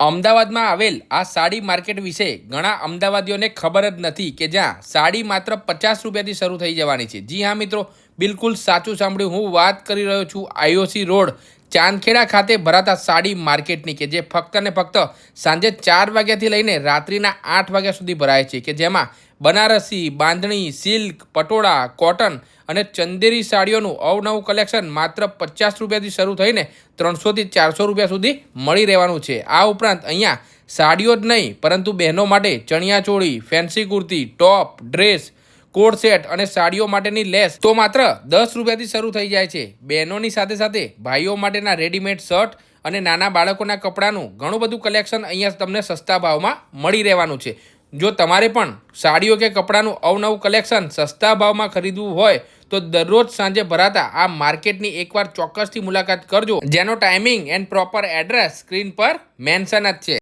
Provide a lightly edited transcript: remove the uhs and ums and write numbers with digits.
અમદાવાદમાં આવેલ આ સાડી માર્કેટ વિશે ઘણા અમદાવાદીઓને ખબર જ નથી કે જ્યાં સાડી માત્ર 50 રૂપિયાથી શરૂ થઈ જવાની છે। જી હા મિત્રો, બિલકુલ સાચું સાંભળ્યું। હું વાત કરી રહ્યો છું આઈઓસી રોડ ચાંદખેડા ખાતે ભરાતા સાડી માર્કેટની, કે જે ફક્ત ને ફક્ત સાંજે 4 વાગ્યાથી લઈને રાત્રિના 8 વાગ્યા સુધી ભરાય છે, કે જેમાં બનારસી, બાંધણી, સિલ્ક, પટોળા, કોટન અને ચંદેરી સાડીઓનું અવનવું કલેક્શન માત્ર 50 રૂપિયાથી શરૂ થઈને 300થી 400 રૂપિયા સુધી મળી રહેવાનું છે। આ ઉપરાંત અહીંયા સાડીઓ જ નહીં પરંતુ બહેનો માટે ચણિયાચોળી, ફેન્સી કુર્તી, ટોપ, ડ્રેસ, કોડ સેટ અને સાડીઓ માટેની લેસ તો માત્ર 10 રૂપિયાથી શરૂ થઈ જાય છે। બહેનોની સાથે સાથે ભાઈઓ માટેના રેડીમેડ શર્ટ અને નાના બાળકોના કપડાનું ઘણું બધું કલેક્શન અહીંયા તમને સસ્તા ભાવમાં મળી રહેવાનું છે। જો તમારે પણ સાડીઓ કે કપડાનું અવનવું કલેક્શન સસ્તા ભાવમાં ખરીદવું હોય તો દરરોજ સાંજે ભરાતા આ માર્કેટની એકવાર ચોક્કસથી મુલાકાત કરજો, જેનો timing and proper address screen પર મેન્શન જ છે।